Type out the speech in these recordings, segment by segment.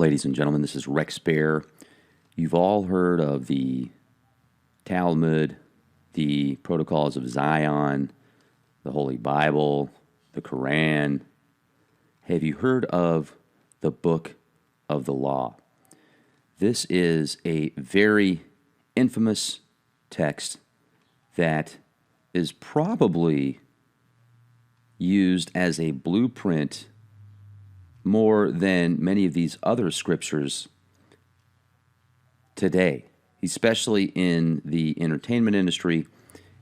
Ladies and gentlemen, this is Rex Bear. You've all heard of the Talmud, the Protocols of Zion, the Holy Bible, the Quran. Have you heard of the Book of the Law? This is a very infamous text that is probably used as a blueprint more than many of these other scriptures today, especially in the entertainment industry.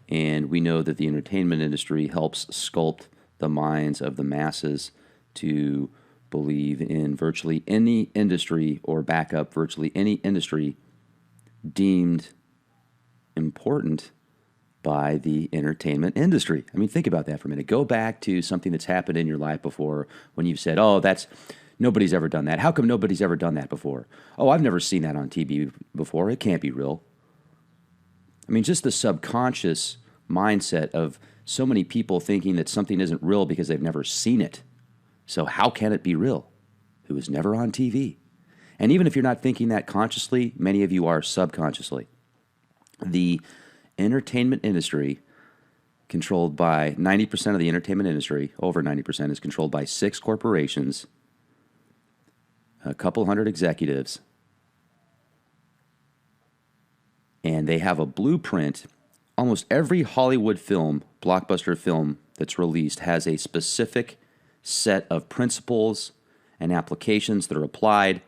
And we know that the entertainment industry helps sculpt the minds of the masses to believe in virtually any industry or back up virtually any industry deemed important by the entertainment industry. I mean, think about that for a minute. Go back to something that's happened in your life before when you've said, oh, nobody's ever done that. How come nobody's ever done that before? Oh, I've never seen that on TV before. It can't be real. I mean, just the subconscious mindset of so many people thinking that something isn't real because they've never seen it. So how can it be real? It was never on TV. And even if you're not thinking that consciously, many of you are subconsciously. The entertainment industry, controlled by 90% of the entertainment industry, over 90%, is controlled by 6 corporations, a couple hundred executives, and they have a blueprint. Almost every Hollywood film, blockbuster film that's released has a specific set of principles and applications that are applied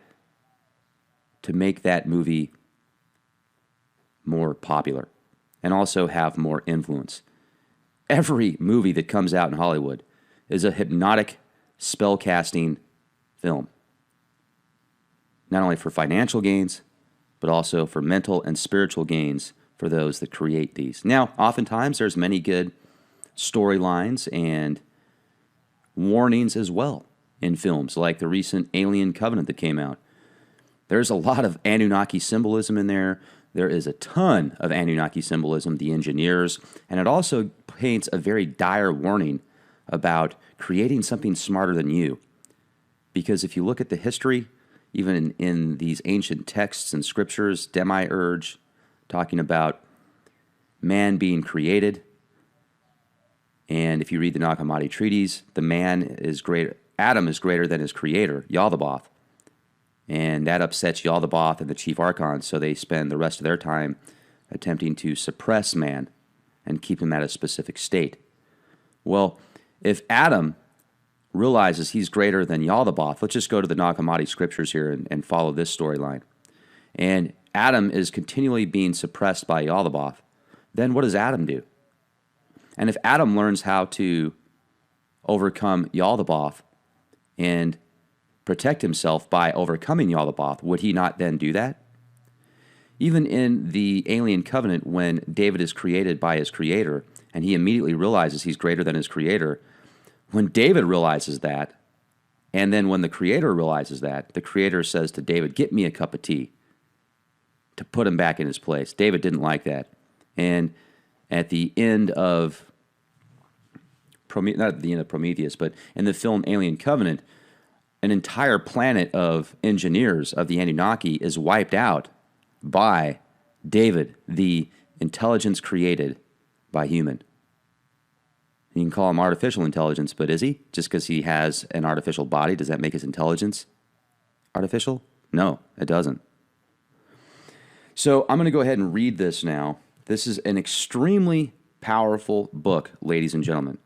to make that movie more popular and also have more influence. Every movie that comes out in Hollywood is a hypnotic, spell-casting film. Not only for financial gains, but also for mental and spiritual gains for those that create these. Now, oftentimes there's many good storylines and warnings as well in films, like the recent Alien Covenant that came out. There's a lot of Anunnaki symbolism in there. There is a ton of Anunnaki symbolism, the engineers, and it also paints a very dire warning about creating something smarter than you. Because if you look at the history, even in these ancient texts and scriptures, Demiurge, talking about man being created, and if you read the Nag Hammadi treaties, the man is greater, Adam is greater than his creator, Yaldabaoth. And that upsets Yaldabaoth and the chief archons, so they spend the rest of their time attempting to suppress man and keep him at a specific state. Well, if Adam realizes he's greater than Yaldabaoth, let's just go to the Nag Hammadi scriptures here and follow this storyline. And Adam is continually being suppressed by Yaldabaoth. Then what does Adam do? And if Adam learns how to overcome Yaldabaoth and protect himself by overcoming Yaldabaoth, would he not then do that? Even in the Alien Covenant, when David is created by his creator, and he immediately realizes he's greater than his creator, when David realizes that, and then when the creator realizes that, the creator says to David, get me a cup of tea, to put him back in his place. David didn't like that. And at the end of, not at the end of Prometheus, but in the film Alien Covenant, an entire planet of engineers of the Anunnaki is wiped out by David, the intelligence created by human. You can call him artificial intelligence, but is he? Just because he has an artificial body, does that make his intelligence artificial? No, it doesn't. So I'm going to go ahead and read this now. This is an extremely powerful book, ladies and gentlemen.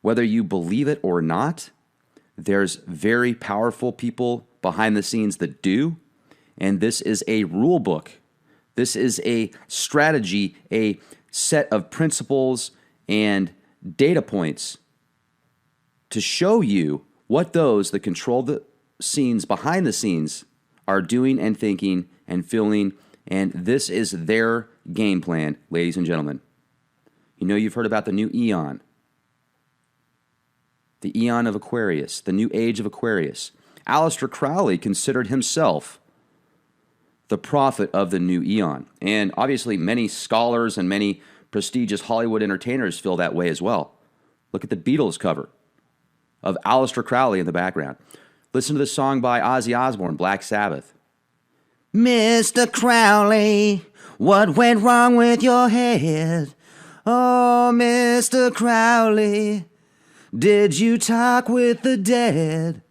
Whether you believe it or not, there's very powerful people behind the scenes that do, and this is a rule book. This is a strategy, a set of principles and data points to show you what those that control the scenes behind the scenes are doing and thinking and feeling, and this is their game plan, ladies and gentlemen. You know, you've heard about the new eon. The eon of Aquarius, the new age of Aquarius. Aleister Crowley considered himself the prophet of the new eon. And obviously many scholars and many prestigious Hollywood entertainers feel that way as well. Look at the Beatles cover of Aleister Crowley in the background. Listen to the song by Ozzy Osbourne, Black Sabbath. Mr. Crowley, what went wrong with your head? Oh, Mr. Crowley, did you talk with the dead?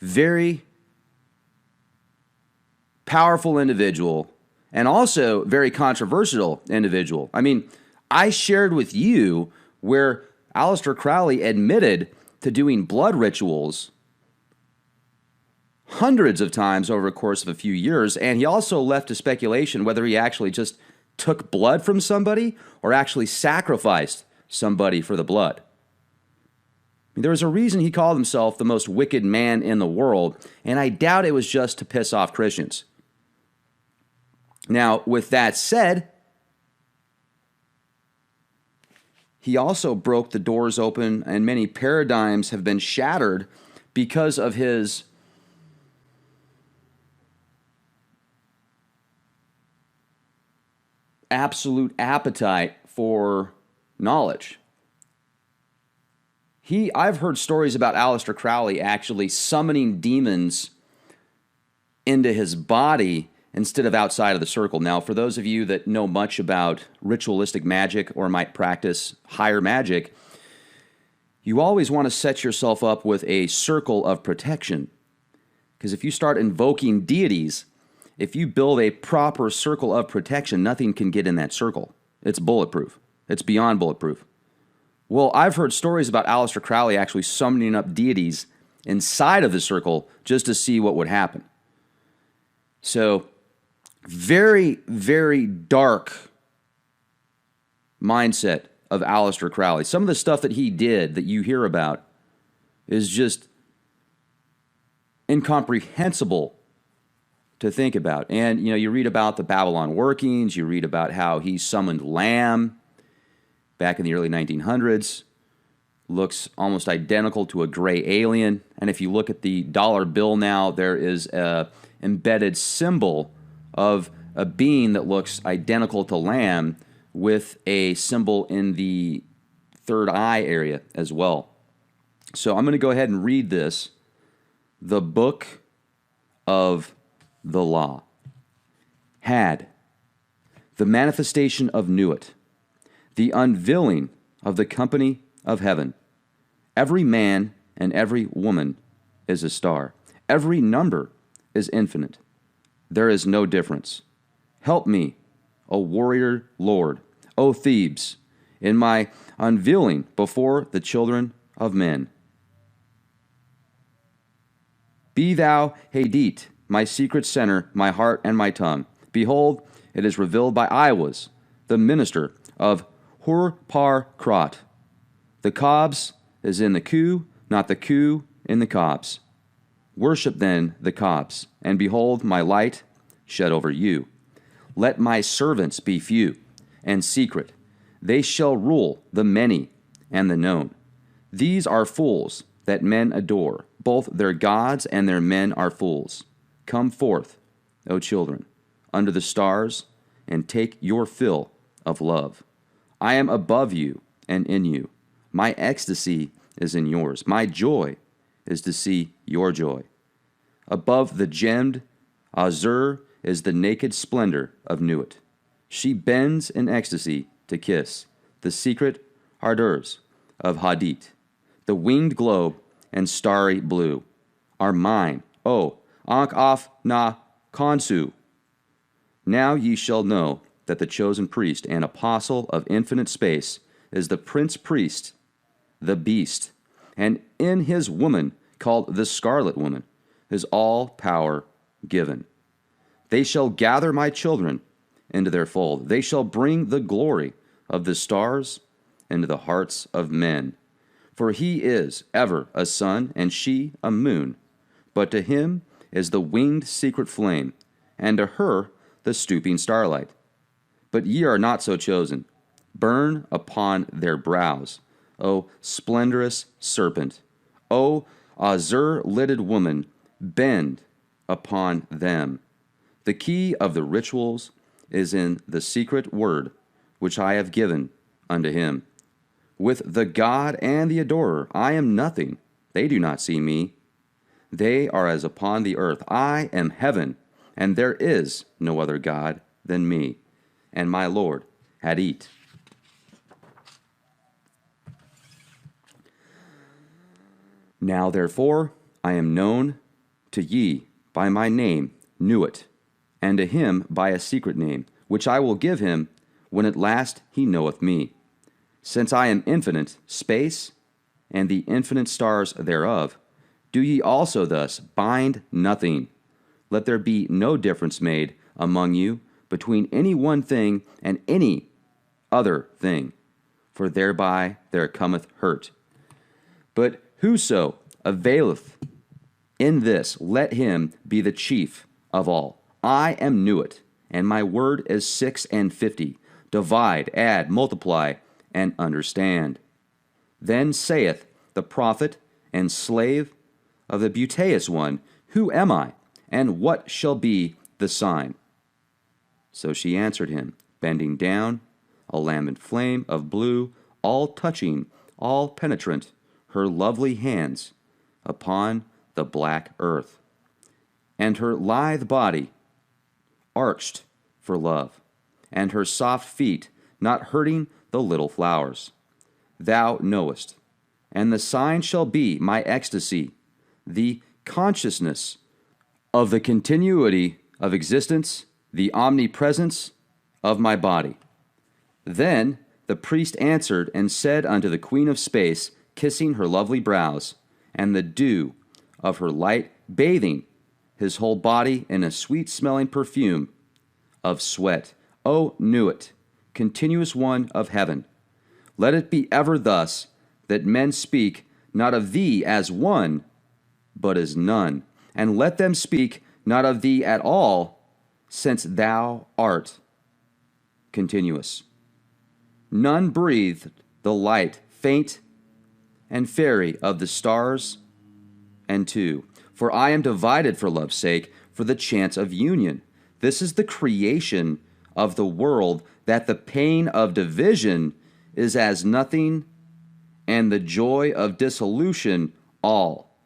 Very powerful individual, and also very controversial individual. I mean, I shared with you where Aleister Crowley admitted to doing blood rituals hundreds of times over the course of a few years, and he also left to speculation whether he actually just took blood from somebody or actually sacrificed somebody for the blood. I mean, there was a reason he called himself the most wicked man in the world, and I doubt it was just to piss off Christians. Now, with that said, he also broke the doors open, and many paradigms have been shattered because of his absolute appetite for knowledge. I've heard stories about Aleister Crowley actually summoning demons into his body instead of outside of the circle. Now, for those of you that know much about ritualistic magic or might practice higher magic, you always want to set yourself up with a circle of protection. Because if you start invoking deities, if you build a proper circle of protection, nothing can get in that circle. It's bulletproof. It's beyond bulletproof. Well, I've heard stories about Aleister Crowley actually summoning up deities inside of the circle just to see what would happen. So, very, very dark mindset of Aleister Crowley. Some of the stuff that he did that you hear about is just incomprehensible to think about. And, you read about the Babylon workings, you read about how he summoned Lamb back in the early 1900s, looks almost identical to a gray alien. And if you look at the dollar bill now, there is a embedded symbol of a being that looks identical to Lamb with a symbol in the third eye area as well. So I'm going to go ahead and read this. The Book of the Law. Had the manifestation of Nuit, the unveiling of the company of heaven. Every man and every woman is a star. Every number is infinite. There is no difference. Help me, O warrior Lord, O Thebes, in my unveiling before the children of men. Be thou Hadit, my secret center, my heart and my tongue. Behold, it is revealed by Aiwass, the minister of Hur-Par-Krat. The cobs is in the Ku, not the Ku in the cobs. Worship then the cobs, and behold my light shed over you. Let my servants be few and secret. They shall rule the many and the known. These are fools that men adore. Both their gods and their men are fools. Come forth, O children, under the stars, and take your fill of love. I am above you and in you. My ecstasy is in yours. My joy is to see your joy. Above the gemmed azure is the naked splendor of Nuit. She bends in ecstasy to kiss the secret ardors of Hadit. The winged globe and starry blue are mine, O Ankh-Af na Khonsu. Now ye shall know that the chosen priest and apostle of infinite space is the prince priest, the beast, and in his woman, called the scarlet woman, is all power given. They shall gather my children into their fold. They shall bring the glory of the stars into the hearts of men. For he is ever a sun, and she a moon. But to him is the winged secret flame, and to her the stooping starlight. But ye are not so chosen. Burn upon their brows, O splendorous serpent. O azure-lidded woman, bend upon them. The key of the rituals is in the secret word which I have given unto him. With the God and the adorer I am nothing. They do not see me. They are as upon the earth. I am heaven, and there is no other God than me, and my Lord had eat. Now therefore I am known to ye by my name, Nuit, and to him by a secret name, which I will give him when at last he knoweth me. Since I am infinite space, and the infinite stars thereof, do ye also thus bind nothing. Let there be no difference made among you between any one thing and any other thing, for thereby there cometh hurt. But whoso availeth in this, let him be the chief of all. I am Nuit, and my word is 56. Divide, add, multiply, and understand. Then saith the prophet and slave of the beauteous one, Who am I, and what shall be the sign? So she answered him, bending down, a lambent flame of blue, all touching, all penetrant, her lovely hands upon the black earth, and her lithe body arched for love, and her soft feet not hurting the little flowers. Thou knowest, and the sign shall be my ecstasy, the consciousness of the continuity of existence, the omnipresence of my body. Then the priest answered and said unto the queen of space, kissing her lovely brows, and the dew of her light bathing his whole body in a sweet-smelling perfume of sweat, O Nuit, continuous one of heaven, let it be ever thus, that men speak not of thee as one, but as none, and let them speak not of thee at all, since thou art continuous. None breathed the light, faint and fairy of the stars and two. For I am divided for love's sake, for the chance of union. This is the creation of the world, that the pain of division is as nothing, and the joy of dissolution all.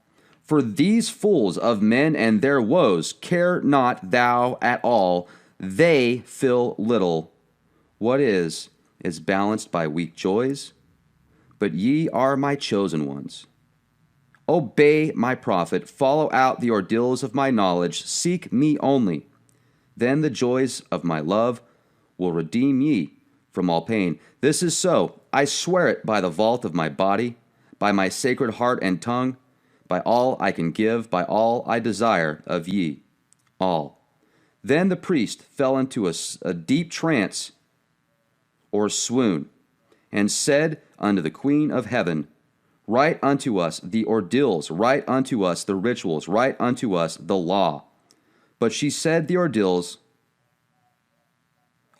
For these fools of men and their woes care not thou at all. They fill little. What is balanced by weak joys. But ye are my chosen ones. Obey my prophet, follow out the ordeals of my knowledge, seek me only. Then the joys of my love will redeem ye from all pain. This is so, I swear it by the vault of my body, by my sacred heart and tongue, by all I can give, by all I desire of ye, all. Then the priest fell into a deep trance or swoon, and said unto the queen of heaven, Write unto us the ordeals, write unto us the rituals, write unto us the law. But she said, The ordeals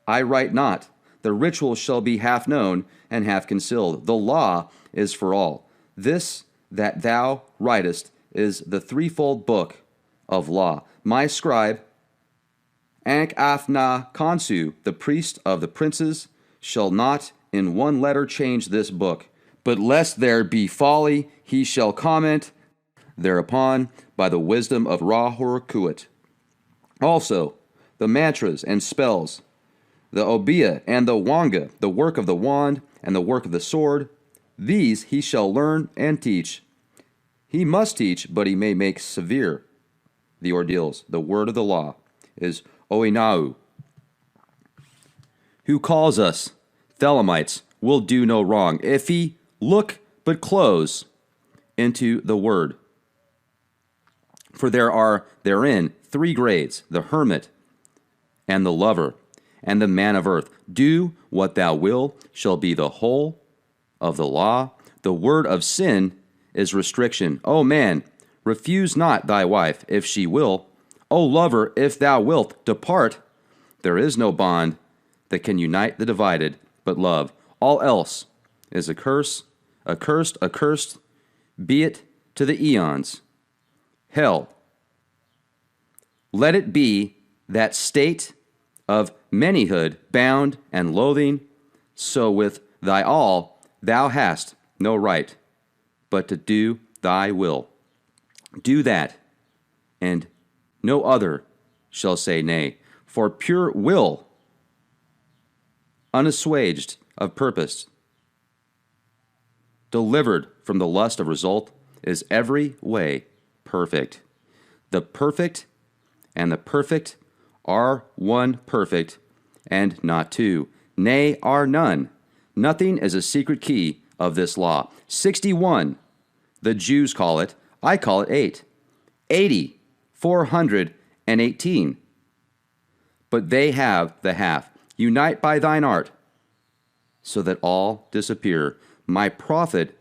I write not. The ritual shall be half known and half concealed. The law is for all. This that thou writest is the threefold book of law. My scribe, Ankafna Konsu, the priest of the princes, shall not in one letter change this book, but lest there be folly, he shall comment thereupon by the wisdom of Rahur Kuat. Also, the mantras and spells, the obeah and the wanga, the work of the wand and the work of the sword, these he shall learn and teach. He must teach, but he may make severe the ordeals. The word of the law is Oinau. Who calls us Thelemites will do no wrong if he look but close into the word. For there are therein 3 grades, the hermit and the lover and the man of earth. Do what thou will shall be the whole of the law. The word of sin is restriction. O man, refuse not thy wife if she will. O lover, if thou wilt depart. There is no bond that can unite the divided but love. All else is a curse, accursed, be it to the eons. Hell, let it be that state of manyhood, bound and loathing, so with thy all thou hast no right, but to do thy will. Do that, and no other shall say nay. For pure will, unassuaged of purpose, delivered from the lust of result, is every way perfect. The perfect and the perfect are one perfect, and not two. Nay, are none. Nothing is a secret key of this law. 61, the Jews call it. I call it 8. 80, 418. But they have the half. Unite by thine art, so that all disappear. My prophet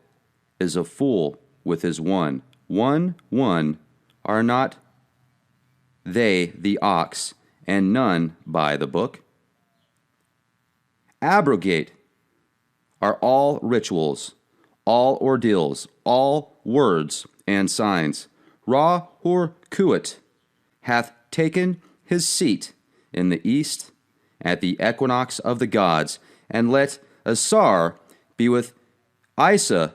is a fool with his one. One are not they the ox, and none by the book? Abrogate are all rituals, all ordeals, all words and signs. Ra Hor Kuat hath taken his seat in the east at the equinox of the gods, and let Asar be with Isa,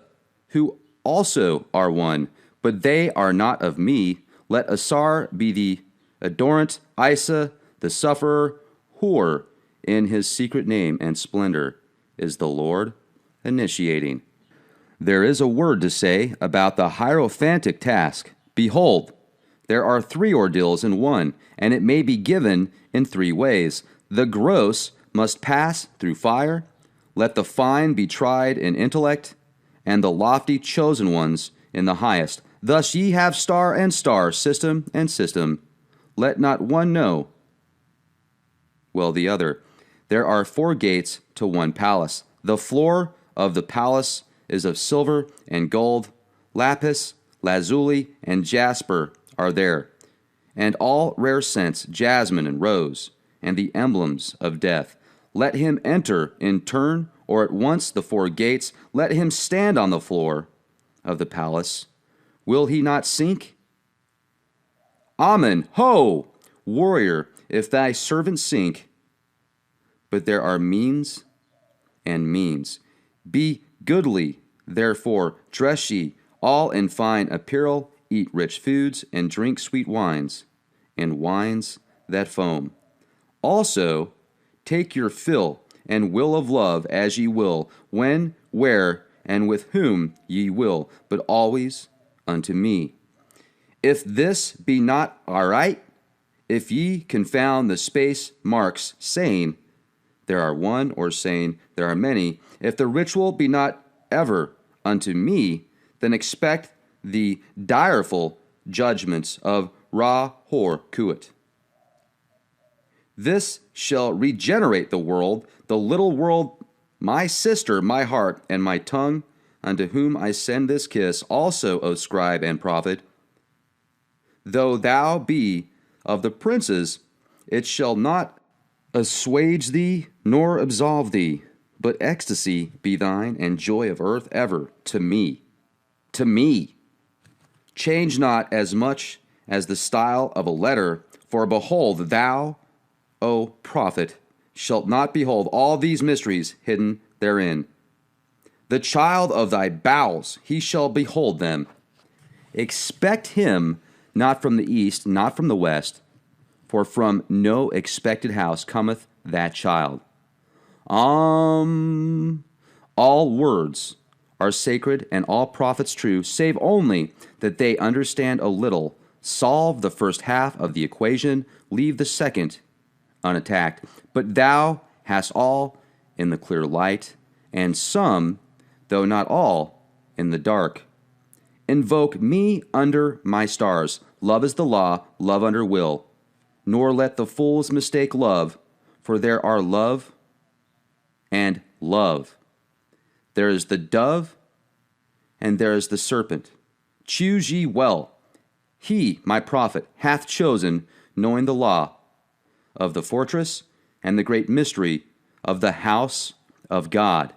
who also are one, but they are not of me. Let Asar be the adorant, Isa the sufferer, Hor in his secret name and splendor is the Lord initiating. There is a word to say about the hierophantic task. Behold, there are 3 ordeals in one, and it may be given in 3 ways. The gross must pass through fire. Let the fine be tried in intellect, and the lofty chosen ones in the highest. Thus ye have star and star, system and system. Let not one know well the other. There are 4 gates to one palace. The floor of the palace is of silver and gold. Lapis, lazuli, and jasper are there, and all rare scents, jasmine and rose, and the emblems of death. Let him enter in turn, or at once the 4 gates. Let him stand on the floor of the palace. Will he not sink? Amen. Ho! Warrior, if thy servant sink. But there are means and means. Be goodly, therefore, dress ye, all in fine apparel, eat rich foods, and drink sweet wines, and wines that foam. Also, take your fill and will of love as ye will, when, where, and with whom ye will, but always unto me. If this be not aright, if ye confound the space marks, saying, there are one, or saying, there are many, if the ritual be not ever unto me, then expect the direful judgments of Ra Hor Kuat. This shall regenerate the world, the little world, my sister, my heart, and my tongue, unto whom I send this kiss, also, O scribe and prophet. Though thou be of the princes, it shall not assuage thee, nor absolve thee, but ecstasy be thine, and joy of earth ever to me. To me. Change not as much as the style of a letter, for behold, thou, O prophet, shalt not behold all these mysteries hidden therein. The child of thy bowels, he shall behold them. Expect him not from the east, not from the west, for from no expected house cometh that child. All words are sacred and all prophets true, save only that they understand a little, solve the first half of the equation, leave the second unattacked. But thou hast all in the clear light, and some, though not all, in the dark. Invoke me under my stars. Love is the law, love under will. Nor let the fools mistake love, for there are love and love. There is the dove, and there is the serpent. Choose ye well. He, my prophet, hath chosen, knowing the law of the fortress and the great mystery of the house of God.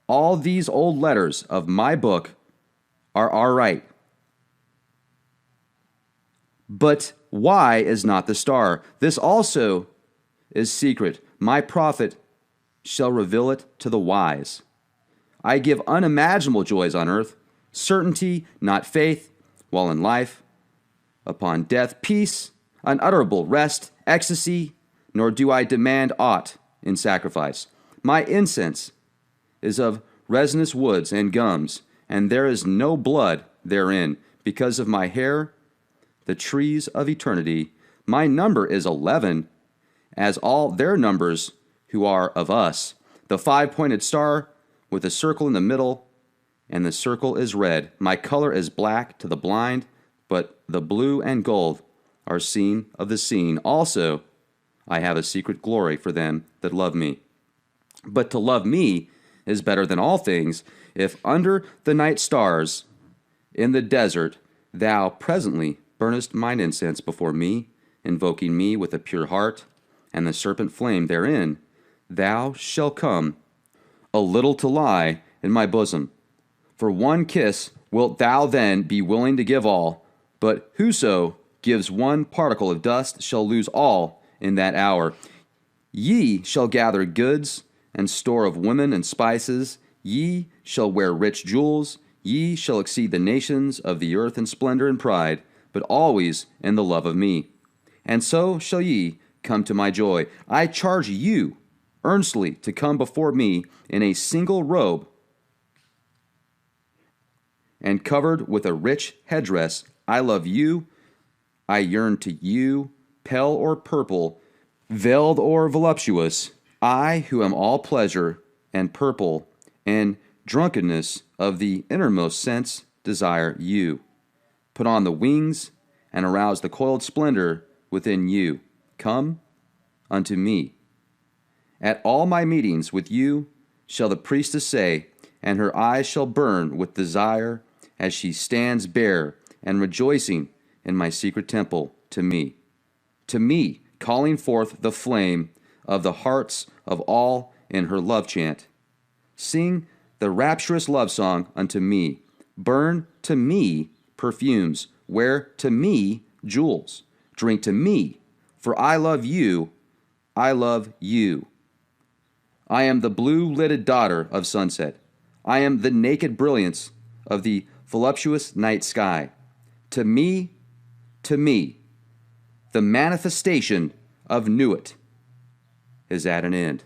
All these old letters of my book are all right. But why is not the star? This also is secret. My prophet shall reveal it to the wise. I give unimaginable joys on earth, certainty, not faith, while in life, upon death, peace, unutterable rest, ecstasy, nor do I demand aught in sacrifice. My incense is of resinous woods and gums, and there is no blood therein, because of my hair, the trees of eternity. My number is 11, as all their numbers who are of us. The 5-pointed star with a circle in the middle, and the circle is red. My color is black to the blind, but the blue and gold are seen of the seen. Also, I have a secret glory for them that love me. But to love me is better than all things. If under the night stars in the desert thou presently burnest mine incense before me, invoking me with a pure heart, and the serpent flame therein, thou shalt come a little to lie in my bosom. For one kiss wilt thou then be willing to give all, but whoso gives one particle of dust shall lose all in that hour. Ye shall gather goods and store of women and spices. Ye shall wear rich jewels. Ye shall exceed the nations of the earth in splendor and pride, but always in the love of me. And so shall ye come to my joy. I charge you earnestly to come before me in a single robe and covered with a rich headdress. I love you. I yearn to you, pale or purple, veiled or voluptuous. I, who am all pleasure and purple and drunkenness of the innermost sense, desire you. Put on the wings and arouse the coiled splendor within you. Come unto me. At all my meetings with you shall the priestess say, and her eyes shall burn with desire as she stands bare and rejoicing in my secret temple to me, calling forth the flame of the hearts of all in her love chant. Sing the rapturous love song unto me. Burn to me perfumes. Wear to me jewels. Drink to me, for I love you. I love you. I am the blue-lidded daughter of sunset. I am the naked brilliance of the voluptuous night sky. To me, the manifestation of Nuit is at an end.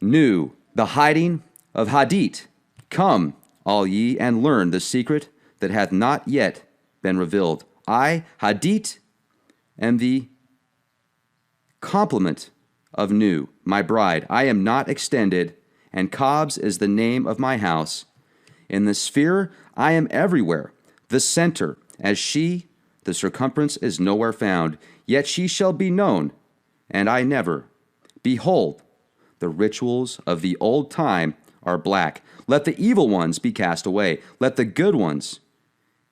Nu, the hiding of Hadit. Come, all ye, and learn the secret that hath not yet been revealed. I, Hadit, am the complement of Nu, my bride. I am not extended, and Cobs is the name of my house. In the sphere I am everywhere, the center, as she, the circumference is nowhere found, yet she shall be known, and I never. Behold, the rituals of the old time are black. Let the evil ones be cast away. Let the good ones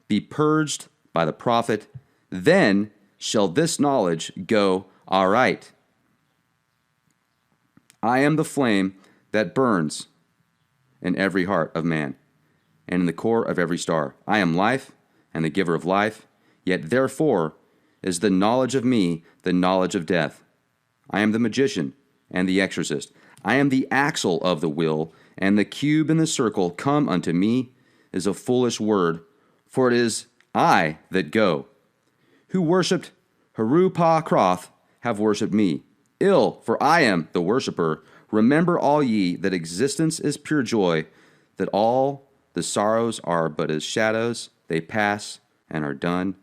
be purged by the prophet. Then shall this knowledge go aright. I am the flame that burns in every heart of man, and in the core of every star. I am life and the giver of life, yet therefore is the knowledge of me the knowledge of death. I am the magician and the exorcist. I am the axle of the will, and the cube in the circle. Come unto me is a foolish word, for it is I that go. Who worshipped Heru-Pa-Kroth have worshipped me. Ill, for I am the worshipper. Remember all ye that existence is pure joy, that all the sorrows are but as shadows, they pass and are done.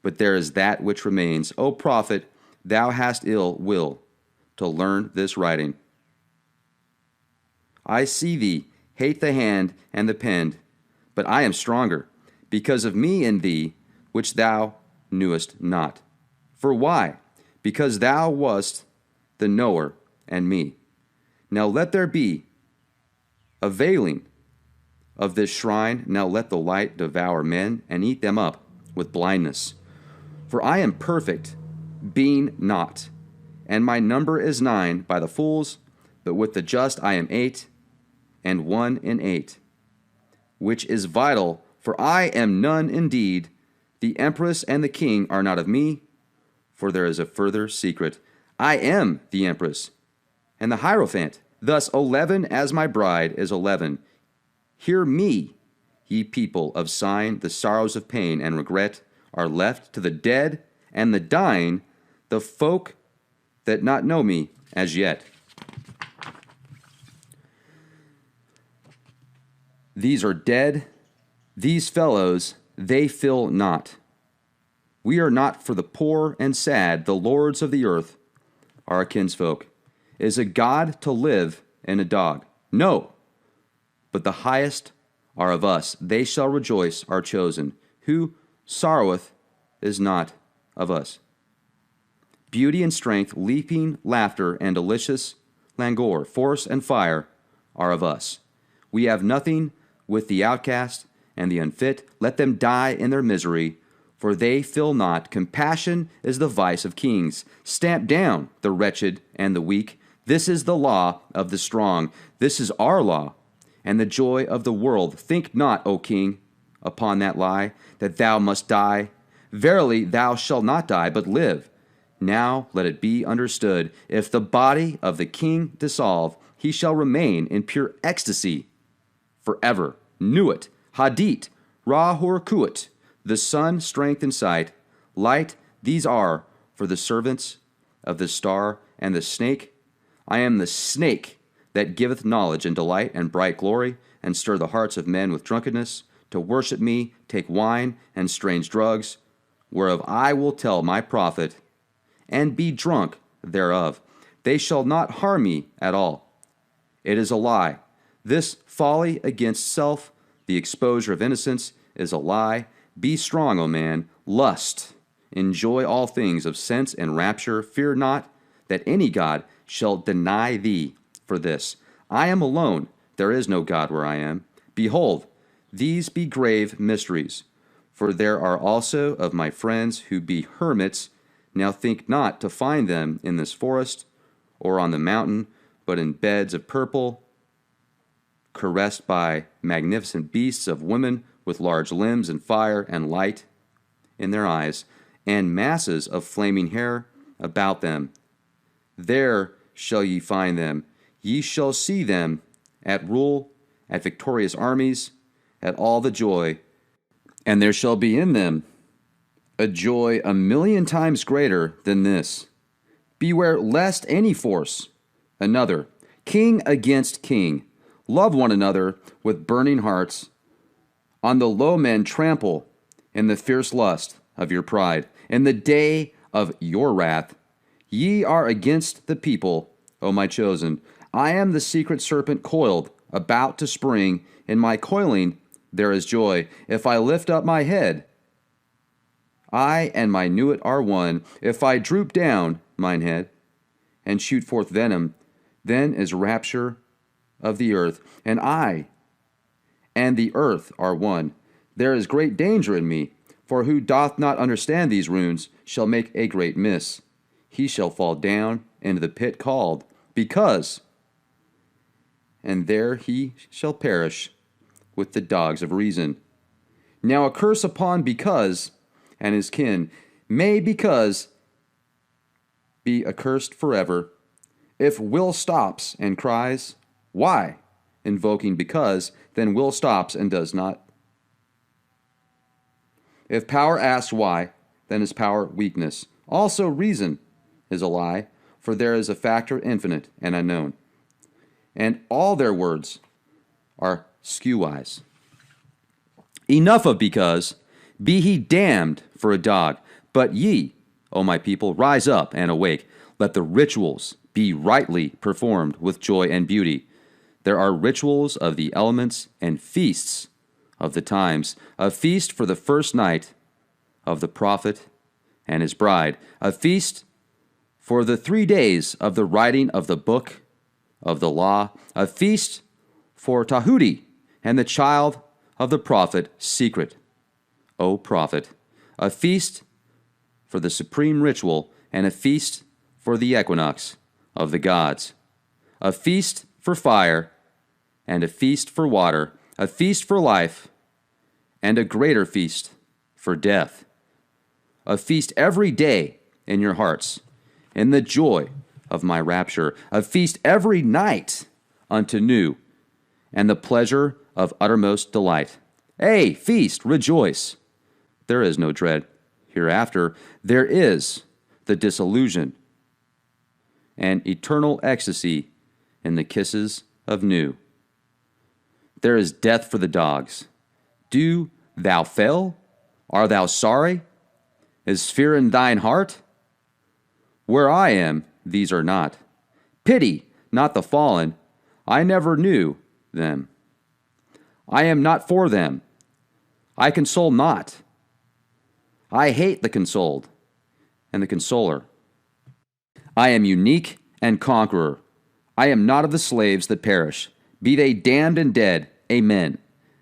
But there is that which remains. O prophet, thou hast ill will to learn this writing. I see thee hate the hand and the pen, but I am stronger, because of me in thee, which thou knewest not. For why? Because thou wast the knower and me. Now let there be a veiling of this shrine. Now let the light devour men and eat them up with blindness. For I am perfect, being not, and my number is 9 by the fools, but with the just I am 8, and 1 in 8, which is vital, for I am none indeed. The empress and the king are not of me, for there is a further secret. I am the empress and the Hierophant. Thus 11 as my bride is 11. Hear me, ye people of Sion, the sorrows of pain and regret are left to the dead and the dying, the folk that not know me as yet. These are dead, these fellows, they fill not. We are not for the poor and sad, the lords of the earth are our kinsfolk. Is a God to live in a dog? No, but the highest are of us. They shall rejoice, are chosen. Who sorroweth is not of us. Beauty and strength, leaping, laughter, and delicious languor, force and fire are of us. We have nothing with the outcast and the unfit. Let them die in their misery, for they fill not. Compassion is the vice of kings. Stamp down the wretched and the weak. This is the law of the strong. This is our law, and the joy of the world. Think not, O king, upon that lie, that thou must die. Verily, thou shalt not die, but live. Now let it be understood, if the body of the king dissolve, he shall remain in pure ecstasy forever. Nuit, Hadit, Rahurkuit, the sun, strength, and sight, light, these are for the servants of the star and the snake. I am the snake that giveth knowledge and delight and bright glory, and stir the hearts of men with drunkenness, to worship me, take wine and strange drugs, whereof I will tell my prophet, and be drunk thereof. They shall not harm me at all. It is a lie. This folly against self, the exposure of innocence, is a lie. Be strong, O man, lust, enjoy all things of sense and rapture. Fear not that any God shall deny thee for this. I am alone, there is no God where I am. Behold, these be grave mysteries. For there are also of my friends who be hermits. Now think not to find them in this forest or on the mountain, but in beds of purple, caressed by magnificent beasts of women with large limbs and fire and light in their eyes, and masses of flaming hair about them. There shall ye find them. Ye shall see them at rule, at victorious armies, at all the joy, and there shall be in them a joy 1,000,000 times greater than this. Beware lest any force another, king against king, love one another with burning hearts. On the low men trample in the fierce lust of your pride. In the day of your wrath, ye are against the people, O my chosen. I am the secret serpent coiled, about to spring. In my coiling there is joy. If I lift up my head, I and my nuit are one. If I droop down mine head and shoot forth venom, then is rapture of the earth, and I and the earth are one. There is great danger in me, for who doth not understand these runes shall make a great miss. He shall fall down into the pit called, because, and there he shall perish with the dogs of reason. Now a curse upon because and his kin, may because be accursed forever. If will stops and cries, why? Invoking because, then will stops and does not. If power asks why, then is power weakness. Also reason is a lie, for there is a factor infinite and unknown. And all their words are skewwise. Enough of because, be he damned for a dog. But ye, O my people, rise up and awake. Let the rituals be rightly performed with joy and beauty. There are rituals of the elements and feasts of the times. A feast for the first night of the prophet and his bride. A feast for the 3 days of the writing of the book of the law. A feast for Tahuti and the child of the prophet secret. O prophet, a feast for the supreme ritual, and a feast for the equinox of the gods, a feast for fire, and a feast for water, a feast for life, and a greater feast for death, a feast every day in your hearts, in the joy of my rapture, a feast every night unto new, and the pleasure of uttermost delight. Hey, feast, rejoice. There is no dread hereafter. There is the disillusion and eternal ecstasy in the kisses of new. There is death for the dogs. Do thou fail? Art thou sorry? Is fear in thine heart? Where I am, these are not. Pity not the fallen. I never knew them. I am not for them. I console not. I hate the consoled and the consoler. I am unique and conqueror. I am not of the slaves that perish. Be they damned and dead. Amen.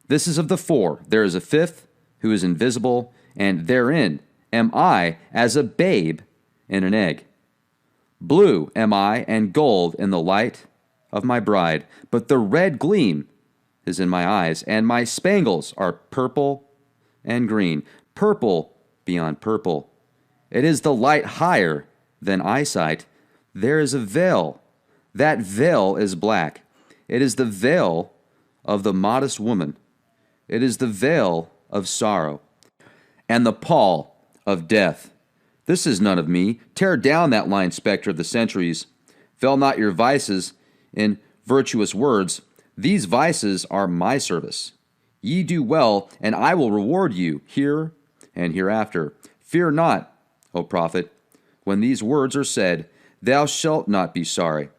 This is of the four. There is a fifth who is invisible, and therein am I as a babe in an egg. Blue am I, and gold in the light of my bride. But the red gleam is in my eyes, and my spangles are purple and green. Purple beyond purple. It is the light higher than eyesight. There is a veil. That veil is black. It is the veil of the modest woman. It is the veil of sorrow, and the pall of death. This is none of me. Tear down that lying spectre of the centuries. Veil not your vices in virtuous words. These vices are my service. Ye do well, and I will reward you here and hereafter. Fear not, O prophet, when these words are said, thou shalt not be sorry.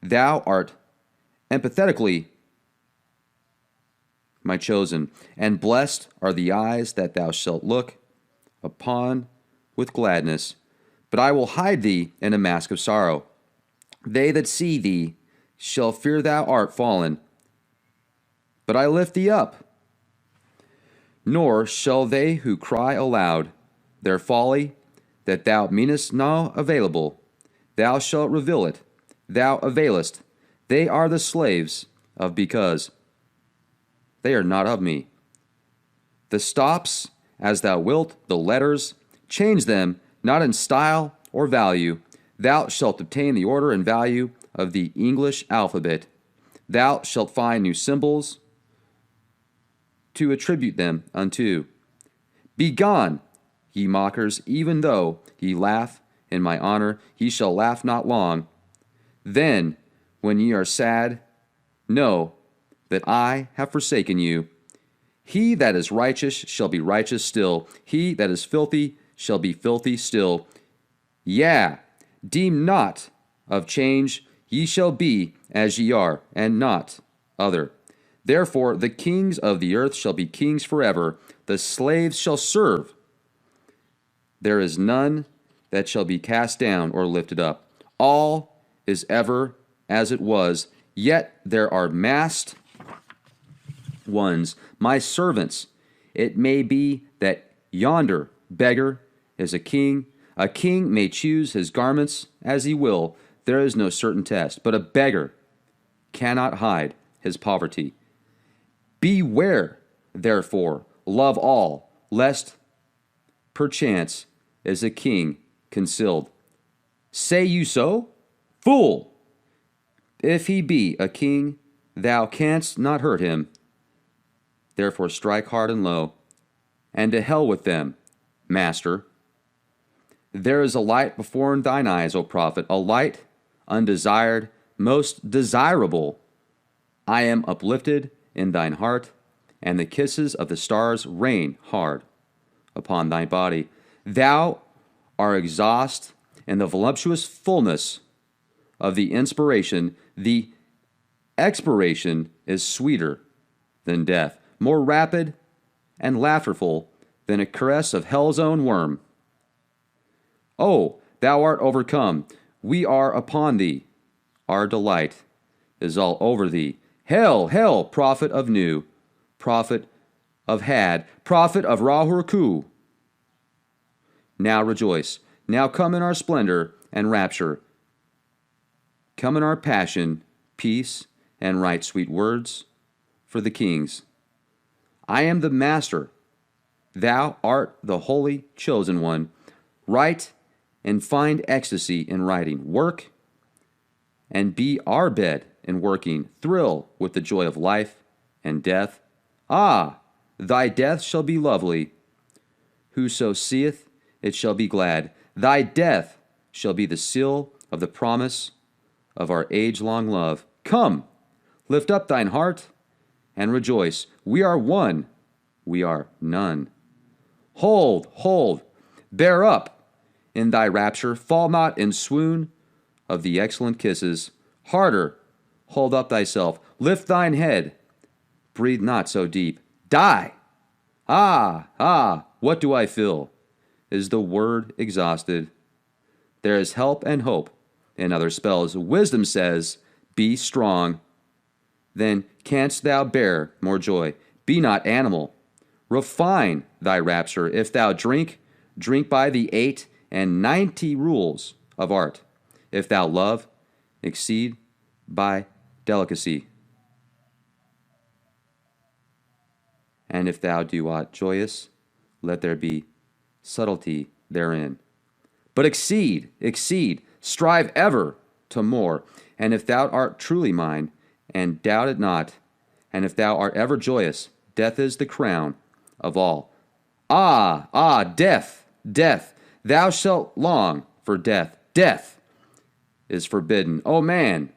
Thou art empathetically my chosen, and blessed are the eyes that thou shalt look upon with gladness. But I will hide thee in a mask of sorrow. They that see thee shall fear thou art fallen. But I lift thee up. Nor shall they who cry aloud their folly, that thou meanest now available, thou shalt reveal it, thou availest. They are the slaves of because. They are not of me. The stops, as thou wilt, the letters, change them, not in style or value. Thou shalt obtain the order and value of the English alphabet. Thou shalt find new symbols to attribute them unto. Begone, ye mockers, even though ye laugh in my honor, ye shall laugh not long. Then, when ye are sad, know that I have forsaken you. He that is righteous shall be righteous still. He that is filthy shall be filthy still. Yea, deem not of change. Ye shall be as ye are, and not other. Therefore the kings of the earth shall be kings forever. The slaves shall serve. There is none that shall be cast down or lifted up. All is ever as it was, yet there are massed ones, my servants. It may be that yonder beggar is a king. A king may choose his garments as he will. There is no certain test, but a beggar cannot hide his poverty. Beware, therefore, love all, lest perchance is a king concealed. Say you so? Fool! If he be a king, thou canst not hurt him. Therefore strike hard and low, and to hell with them, master. There is a light before thine eyes, O prophet, a light undesired, most desirable. I am uplifted in thine heart, and the kisses of the stars rain hard upon thy body. Thou art exhaust in the voluptuous fullness of the inspiration. The expiration is sweeter than death, more rapid and laughterful than a caress of hell's own worm. Oh, thou art overcome. We are upon thee. Our delight is all over thee. Hail, hail, prophet of Nu, prophet of Had, prophet of Rahurku. Now rejoice. Now come in our splendor and rapture. Come in our passion, peace, and write sweet words for the kings. I am the master. Thou art the holy chosen one. Write and find ecstasy in writing. Work and be our bed in working. Thrill with the joy of life and death, ah, thy death shall be lovely. Whoso seeth it shall be glad. Thy death shall be the seal of the promise of our age-long love. Come, lift up thine heart and rejoice. We are one, we are none. Hold, hold, bear up in thy rapture. Fall not in swoon of the excellent kisses. Harder, hold up thyself. Lift thine head. Breathe not so deep. Die. Ah, what do I feel? Is the word exhausted? There is help and hope in other spells. Wisdom says, be strong. Then canst thou bear more joy. Be not animal. Refine thy rapture. If thou drink, drink by the 98 rules of art. If thou love, exceed by delicacy. And if thou do aught joyous, let there be subtlety therein. But exceed, strive ever to more. And if thou art truly mine, and doubt it not, and if thou art ever joyous, death is the crown of all. Death, thou shalt long for death. Death is forbidden, O man,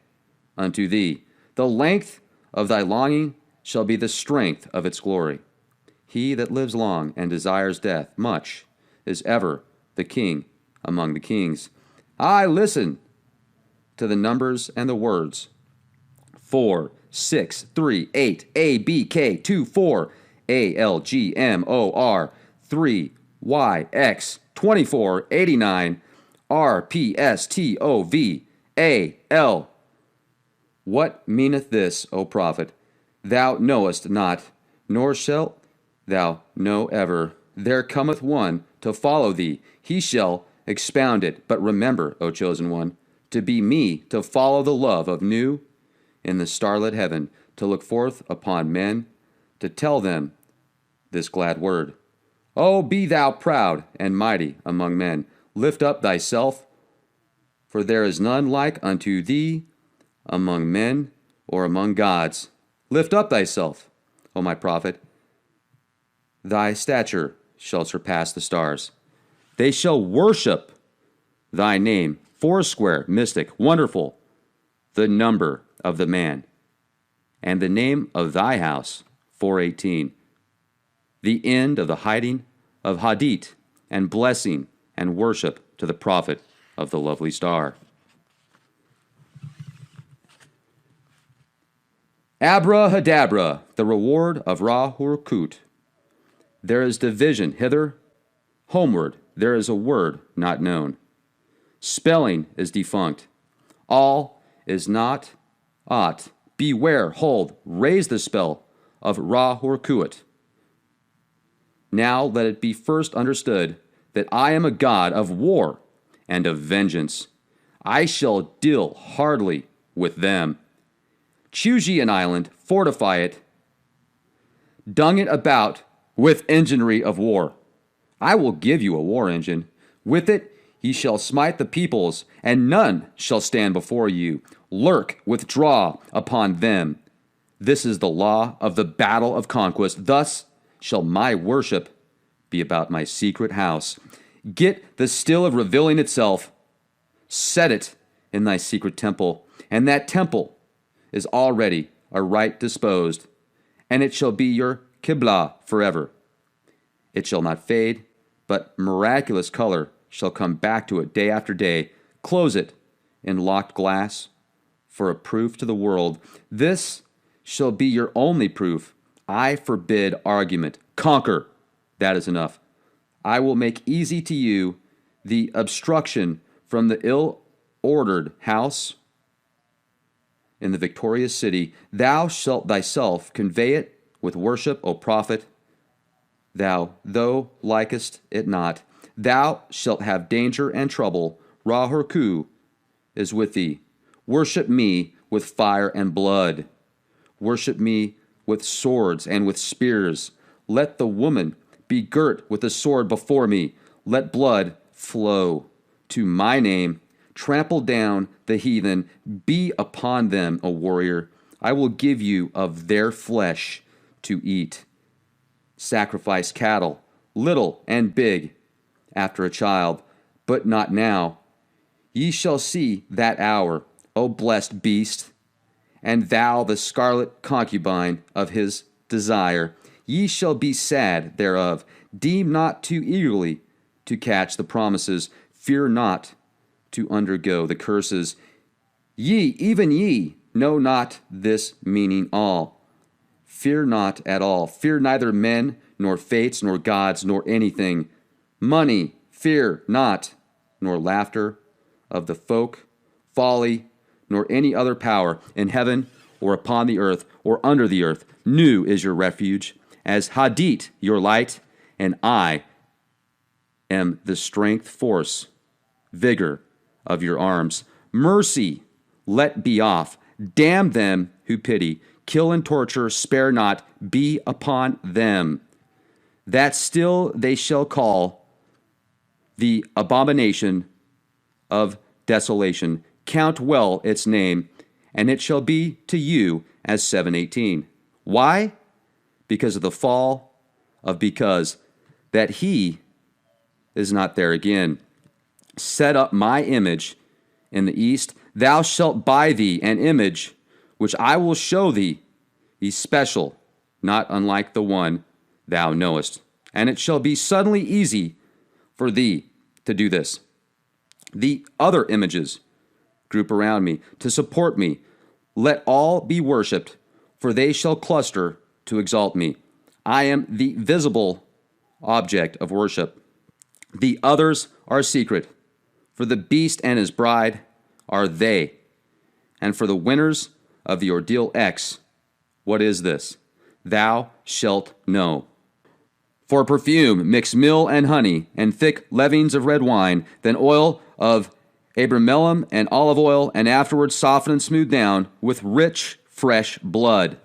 unto thee. The length of thy longing shall be the strength of its glory. He that lives long and desires death much is ever the king among the kings. I listen to the numbers and the words. 4, 6, 3, 8, A, B, K, 2, 4, A, L, G, M, O, R, 3, Y, X, 24, 89, R, P, S, T, O, V, A, L. What meaneth this, O prophet? Thou knowest not, nor shalt thou know ever. There cometh one to follow thee. He shall expound it. But remember, O chosen one, to be me, to follow the love of new in the starlit heaven, to look forth upon men, to tell them this glad word. Oh, be thou proud and mighty among men. Lift up thyself, for there is none like unto thee among men or among gods. Lift up thyself, O my prophet. Thy stature shall surpass the stars. They shall worship thy name, foursquare, mystic, wonderful, the number of the man, and the name of thy house, 418, the end of the hiding of Hadit, and blessing and worship to the prophet of the lovely star. Abrahadabra, the reward of Ra-Hurkut. There is division hither, homeward, there is a word not known. Spelling is defunct. All is not aught. Beware, hold, raise the spell of Ra-Hurkut. Now let it be first understood that I am a God of war and of vengeance. I shall deal hardly with them. Choose ye an island, fortify it, dung it about with enginery of war. I will give you a war engine. With it ye shall smite the peoples, and none shall stand before you. Lurk, withdraw upon them. This is the law of the battle of conquest. Thus shall my worship be about my secret house. Get the still of revealing itself. Set it in thy secret temple, and that temple is already aright disposed, and it shall be your Qibla forever. It shall not fade, but miraculous color shall come back to it day after day. Close it in locked glass for a proof to the world. This shall be your only proof. I forbid argument. Conquer. That is enough. I will make easy to you the obstruction from the ill-ordered house in the victorious city. Thou shalt thyself convey it with worship, O prophet. Thou likest it not. Thou shalt have danger and trouble. Ra-Hurku is with thee. Worship me with fire and blood. Worship me with swords and with spears. Let the woman be girt with the sword before me. Let blood flow to my name. Trample down the heathen. Be upon them, O warrior. I will give you of their flesh to eat. Sacrifice cattle, little and big, after a child, but not now. Ye shall see that hour, O blessed beast, and thou the scarlet concubine of his desire. Ye shall be sad thereof. Deem not too eagerly to catch the promises. Fear not to undergo the curses. Ye, even ye, know not this meaning all. Fear not at all. Fear neither men, nor fates, nor gods, nor anything. Money, fear not, nor laughter of the folk, folly, nor any other power in heaven or upon the earth or under the earth. Nu is your refuge, as Hadit your light, and I am the strength, force, vigor of your arms. Mercy, let be off. Damn them who pity. Kill and torture, spare not, be upon them. That still they shall call the abomination of desolation. Count well its name, and it shall be to you as 7:18. Why? Because of the fall of because, that he is not there again. Set up my image in the east. Thou shalt buy thee an image, which I will show thee, especial, not unlike the one thou knowest. And it shall be suddenly easy for thee to do this. The other images group around me to support me. Let all be worshipped, for they shall cluster to exalt me. I am the visible object of worship. The others are secret, for the beast and his bride are they. And for the winners of the ordeal X, what is this? Thou shalt know. For perfume, mix mill and honey, and thick leavings of red wine, then oil of abramelum and olive oil, and afterwards soften and smooth down with rich, fresh blood.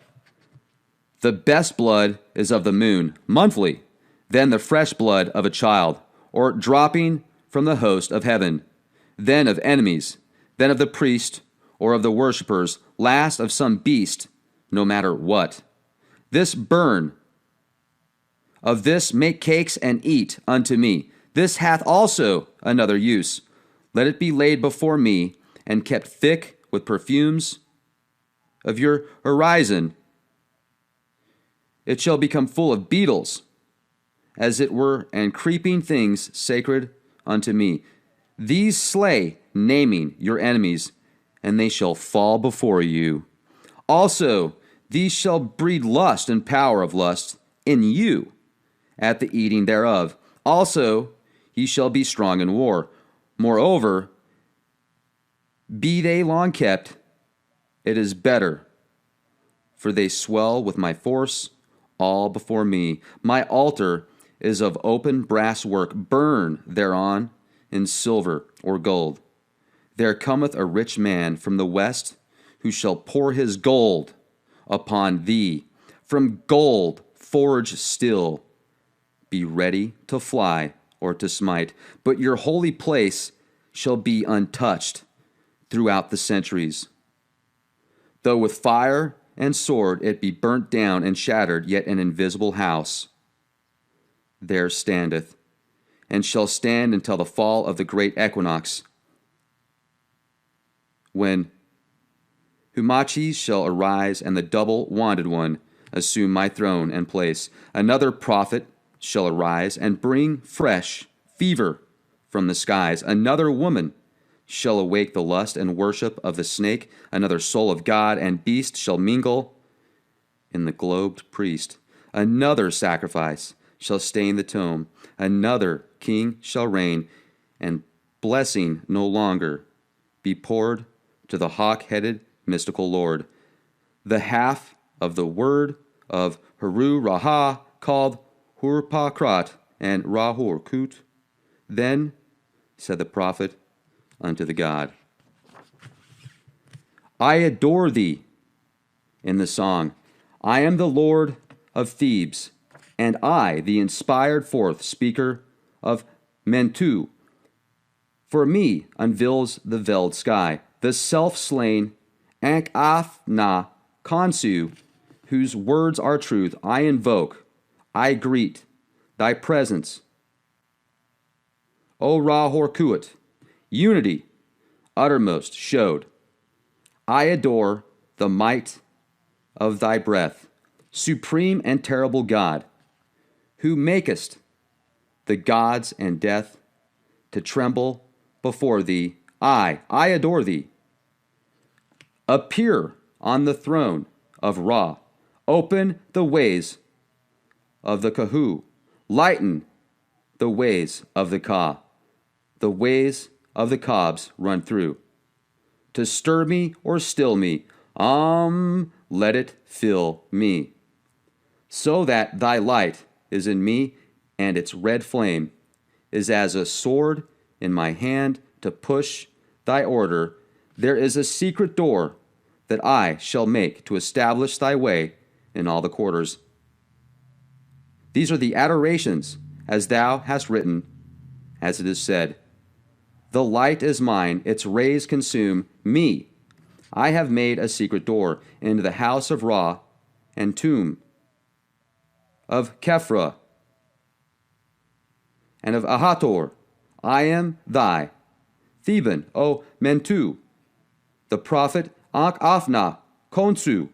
The best blood is of the moon, monthly, then the fresh blood of a child, or dropping from the host of heaven, then of enemies, then of the priest, or of the worshippers, last of some beast, no matter what. This burn, of this make cakes and eat unto me. This hath also another use. Let it be laid before me, and kept thick with perfumes of your horizon. It shall become full of beetles, as it were, and creeping things sacred unto me. These slay, naming your enemies, and they shall fall before you. Also, these shall breed lust and power of lust in you at the eating thereof. Also, ye shall be strong in war. Moreover, be they long kept, it is better, for they swell with my force all before me. My altar is of open brass work. Burn thereon in silver or gold. There cometh a rich man from the west, who shall pour his gold upon thee. From gold forge still. Be ready to fly or to smite, but your holy place shall be untouched throughout the centuries. Though with fire and sword it be burnt down and shattered, yet an invisible house there standeth, and shall stand until the fall of the great equinox, when Humaches shall arise, and the double-wanded one assume my throne and place. Another prophet shall arise, and bring fresh fever from the skies. Another woman shall awake the lust and worship of the snake. Another soul of God and beast shall mingle in the globed priest. Another sacrifice shall stain the tomb. Another king shall reign, and blessing no longer be poured to the hawk-headed mystical Lord. The half of the word of Heru Raha, called Hurpakrat and Rahur Kut. Then said the prophet unto the God, I adore thee in the song. I am the Lord of Thebes, and I, the inspired forth speaker of Mentu. For me unveils the veiled sky. The self-slain Ankh-Afna Khonsu, whose words are truth, I invoke, I greet thy presence. O Ra-Horkuat, unity uttermost showed. I adore the might of thy breath, supreme and terrible God, who makest the gods and death to tremble before thee. I adore thee. Appear on the throne of Ra. Open the ways of the Kahu. Lighten the ways of the Ka. The ways of the Kabs run through. To stir me or still me, let it fill me. So that thy light is in me, and its red flame is as a sword in my hand to push thy order. There is a secret door that I shall make to establish thy way in all the quarters. These are the adorations, as thou hast written, as it is said, the light is mine, its rays consume me. I have made a secret door into the house of Ra and tomb of Kephra and of Ahator. I am thy Theban, O Mentu, the prophet Ankh-Afna, Khonsu.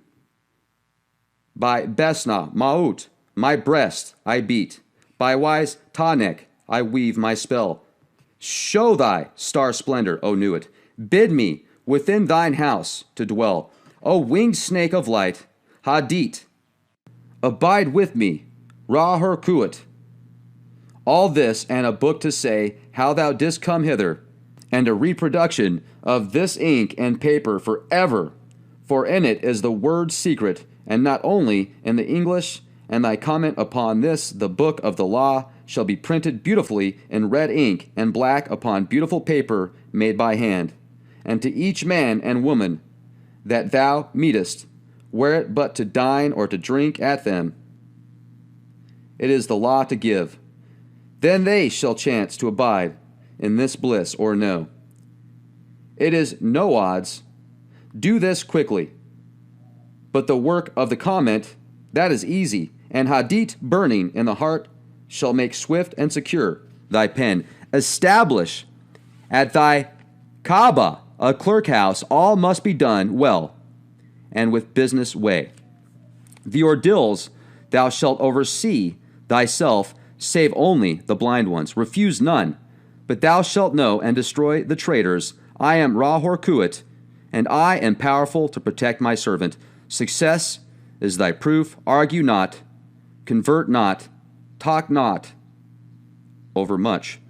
By Besna, Maut, my breast I beat. By wise Tanek I weave my spell. Show thy star splendor, O Nuit. Bid me within thine house to dwell. O winged snake of light, Hadit, abide with me, Ra-Horkuat. All this and a book to say how thou didst come hither, and a reproduction of this ink and paper forever. For in it is the word secret, and not only in the English, and thy comment upon this, the book of the law, shall be printed beautifully in red ink and black upon beautiful paper made by hand. And to each man and woman that thou meetest, were it but to dine or to drink at them, it is the law to give. Then they shall chance to abide in this bliss or no. It is no odds. Do this quickly. But the work of the comment, that is easy, and Hadit burning in the heart shall make swift and secure thy pen. Establish at thy Kaaba a clerk house, all must be done well and with business way. The ordeals thou shalt oversee thyself, save only the blind ones. Refuse none, but thou shalt know and destroy the traitors. I am Ra-Horkuat, and I am powerful to protect my servant. Success is thy proof. Argue not, convert not, talk not overmuch.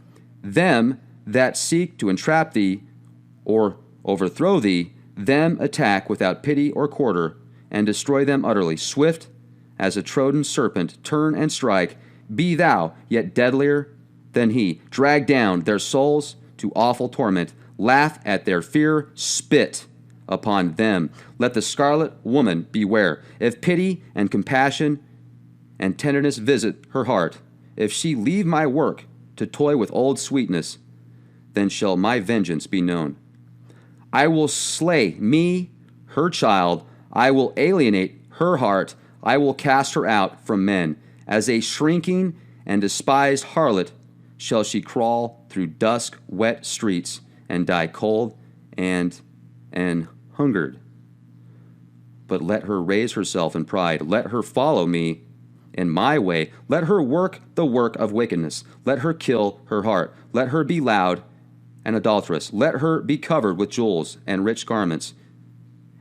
Them that seek to entrap thee or overthrow thee, them attack without pity or quarter, and destroy them utterly. Swift as a Trojan serpent, turn and strike. Be thou yet deadlier than he. Drag down their souls to awful torment. Laugh at their fear. Spit upon them. Let the scarlet woman beware. If pity and compassion and tenderness visit her heart, if she leave my work to toy with old sweetness, then shall my vengeance be known. I will slay me, her child. I will alienate her heart. I will cast her out from men. As a shrinking and despised harlot shall she crawl through dusk, wet streets, and die cold and hungered. But let her raise herself in pride. Let her follow me in my way. Let her work the work of wickedness. Let her kill her heart. Let her be loud and adulterous. Let her be covered with jewels and rich garments,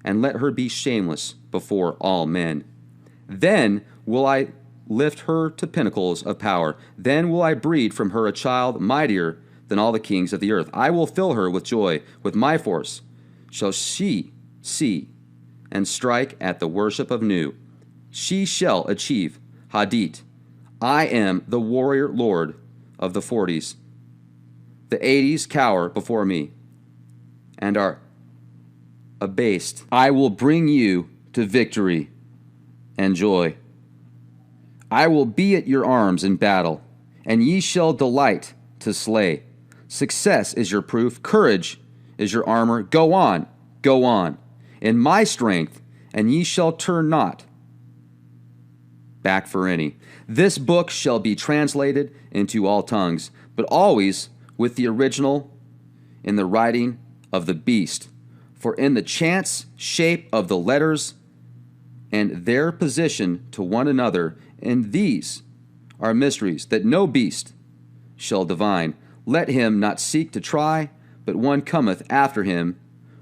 and let her be shameless before all men. Then will I lift her to pinnacles of power. Then will I breed from her a child mightier than all the kings of the earth. I will fill her with joy. With my force shall she see and strike at the worship of Nu. She shall achieve Hadit. I am the warrior lord of the 40s. The 80s cower before me and are abased. I will bring you to victory and joy. I will be at your arms in battle, and ye shall delight to slay. Success is your proof. Courage is your armor. Go on, go on. In my strength and ye shall turn not back for any. This book shall be translated into all tongues, but always with the original in the writing of the beast. For in the chance shape of the letters and their position to one another, and these are mysteries that no beast shall divine. Let him not seek to try, but one cometh after him,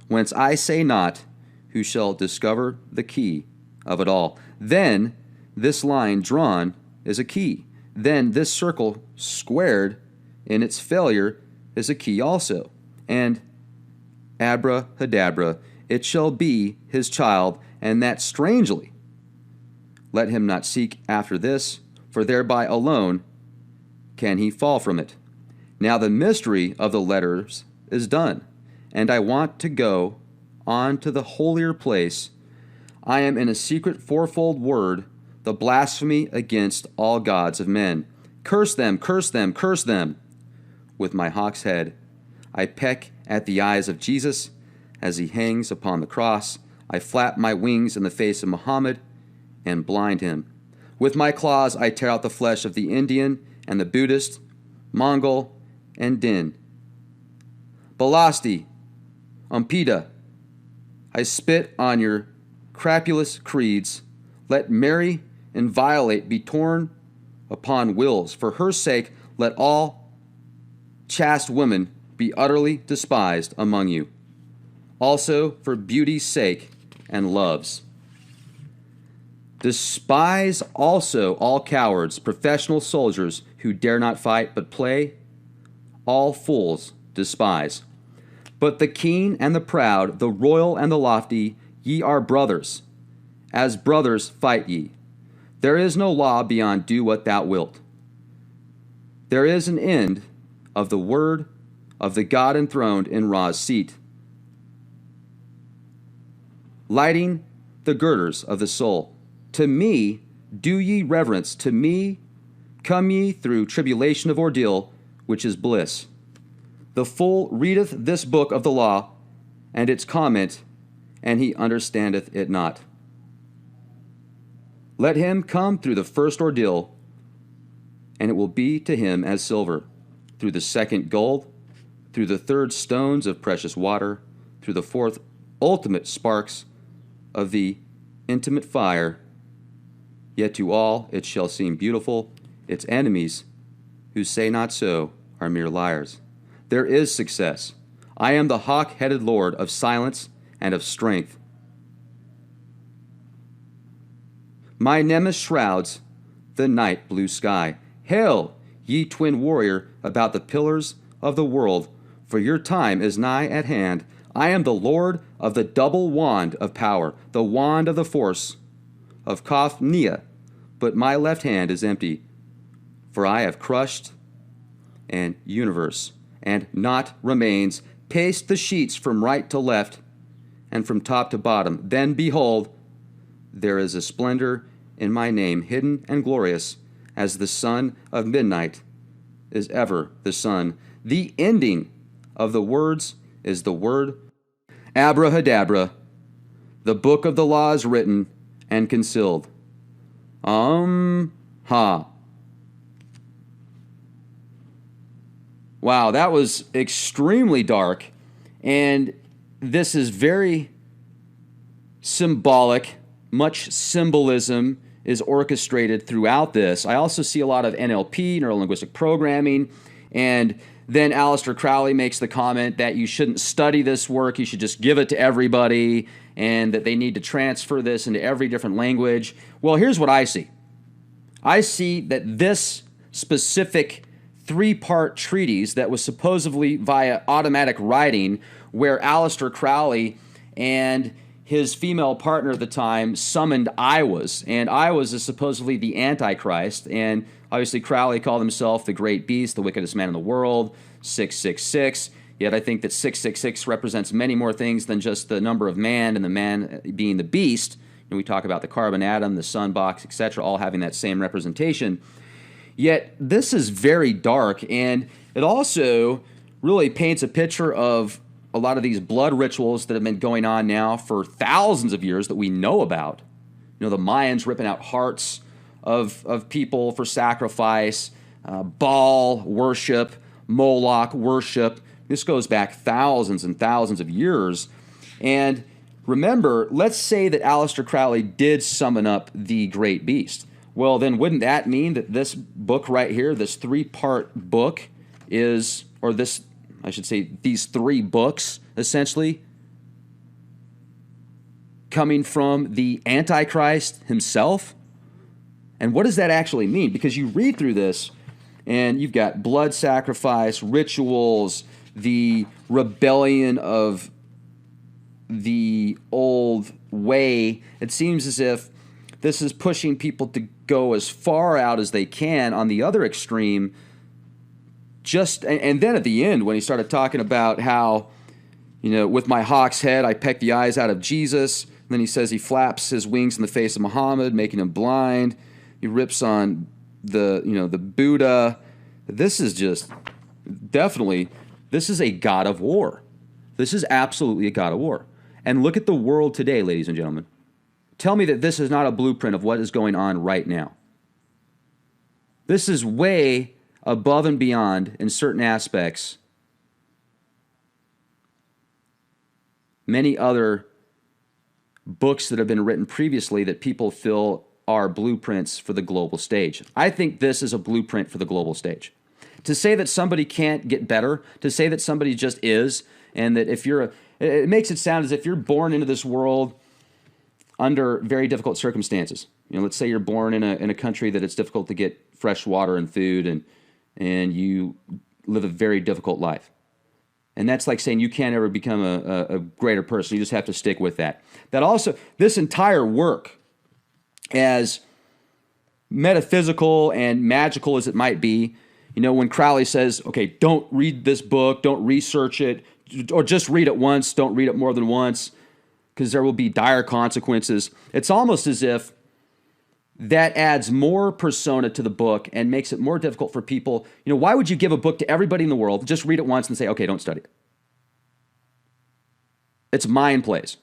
whence I say not, who shall discover the key of it all. Then this line drawn is a key. Then this circle squared in its failure is a key also. And abracadabra, it shall be his child, and that strangely. Let him not seek after this, for thereby alone can he fall from it. Now the mystery of the letters is done, and I want to go on to the holier place. I am in a secret fourfold word, the blasphemy against all gods of men. Curse them, curse them, curse them. With my hawk's head, I peck at the eyes of Jesus as he hangs upon the cross. I flap my wings in the face of Muhammad and blind him. With my claws, I tear out the flesh of the Indian and the Buddhist, Mongol, and Din. Balasti, Umpida, I spit on your crapulous creeds. Let Mary inviolate be torn upon wills. For her sake, let all chaste women be utterly despised among you. Also for beauty's sake and love's. Despise also all cowards, professional soldiers who dare not fight but play. All fools despise. But the keen and the proud, the royal and the lofty, ye are brothers. As brothers fight ye. There is no law beyond do what thou wilt. There is an end of the word of the God enthroned in Ra's seat, lighting the girders of the soul. To me do ye reverence, to me come ye through tribulation of ordeal, which is bliss. The fool readeth this book of the law, and its comment, and he understandeth it not. Let him come through the first ordeal, and it will be to him as silver, through the second gold, through the third stones of precious water, through the fourth ultimate sparks of the intimate fire. Yet to all it shall seem beautiful. Its enemies, who say not so, are mere liars. There is success. I am the hawk-headed Lord of silence and of strength. My nemesis shrouds the night blue sky. Hail, ye twin warrior about the pillars of the world, for your time is nigh at hand. I am the Lord of the double wand of power, the wand of the force of Kophnia, but my left hand is empty, for I have crushed an universe, and naught remains. Paste the sheets from right to left, and from top to bottom. Then behold, there is a splendor in my name, hidden and glorious, as the sun of midnight is ever the sun. The ending of the words is the word abracadabra. The book of the law is written and concealed. Ha. Wow, that was extremely dark, and this is very symbolic. Much symbolism is orchestrated throughout this. I also see a lot of NLP, neuro-linguistic programming, and then Aleister Crowley makes the comment that you shouldn't study this work, you should just give it to everybody, and that they need to transfer this into every different language. Well, here's what I see. I see that this specific three-part treatise that was supposedly via automatic writing, where Aleister Crowley and his female partner at the time summoned Aiwass, and Aiwass is supposedly the Antichrist, and obviously Crowley called himself the Great Beast, the wickedest man in the world, 666, yet I think that 666 represents many more things than just the number of man and the man being the beast. And we talk about the carbon atom, the sun box, etc., all having that same representation. Yet this is very dark, and it also really paints a picture of a lot of these blood rituals that have been going on now for thousands of years that we know about. You know, the Mayans ripping out hearts of people for sacrifice, Baal worship, Moloch worship. This goes back thousands and thousands of years. And remember, let's say that Aleister Crowley did summon up the great beast. Well, then wouldn't that mean that this book right here, this 3-part book is, or this, I should say, these 3 books, essentially, coming from the Antichrist himself? And what does that actually mean? Because you read through this, and you've got blood sacrifice, rituals, the rebellion of the old way. It seems as if this is pushing people to go as far out as they can on the other extreme. And then at the end, when he started talking about how, you know, with my hawk's head, I pecked the eyes out of Jesus. And then he says he flaps his wings in the face of Muhammad, making him blind. He rips on the Buddha. This is just definitely, this is a god of war. This is absolutely a god of war. And look at the world today, ladies and gentlemen. Tell me that this is not a blueprint of what is going on right now. This is way above and beyond, in certain aspects, many other books that have been written previously that people feel are blueprints for the global stage. I think this is a blueprint for the global stage. To say that somebody can't get better, to say that somebody just is, and that if you're it makes it sound as if you're born into this world under very difficult circumstances. You know, let's say you're born in a country that it's difficult to get fresh water and food, and you live a very difficult life. And that's like saying you can't ever become a greater person. You just have to stick with that. That also, this entire work, as metaphysical and magical as it might be, you know, when Crowley says, okay, don't read this book, don't research it, or just read it once, don't read it more than once, because there will be dire consequences. It's almost as if that adds more persona to the book and makes it more difficult for people. You know, why would you give a book to everybody in the world, just read it once and say, okay, don't study it? It's mind plays.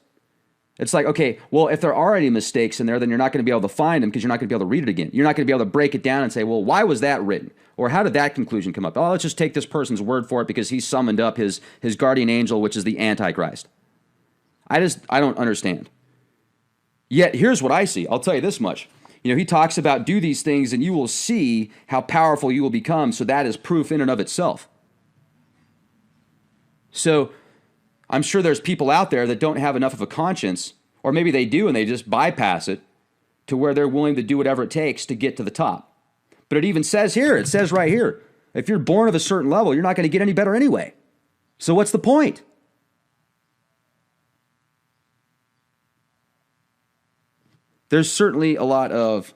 It's like, okay, well, if there are any mistakes in there, then you're not going to be able to find them because you're not going to be able to read it again. You're not going to be able to break it down and say, well, why was that written? Or how did that conclusion come up? Oh, let's just take this person's word for it because he summoned up his guardian angel, which is the Antichrist. I don't understand. Yet, here's what I see. I'll tell you this much. You know, he talks about do these things and you will see how powerful you will become. So that is proof in and of itself. So I'm sure there's people out there that don't have enough of a conscience, or maybe they do and they just bypass it to where they're willing to do whatever it takes to get to the top. But it even says here, it says right here, if you're born of a certain level, you're not going to get any better anyway. So what's the point? There's certainly a lot of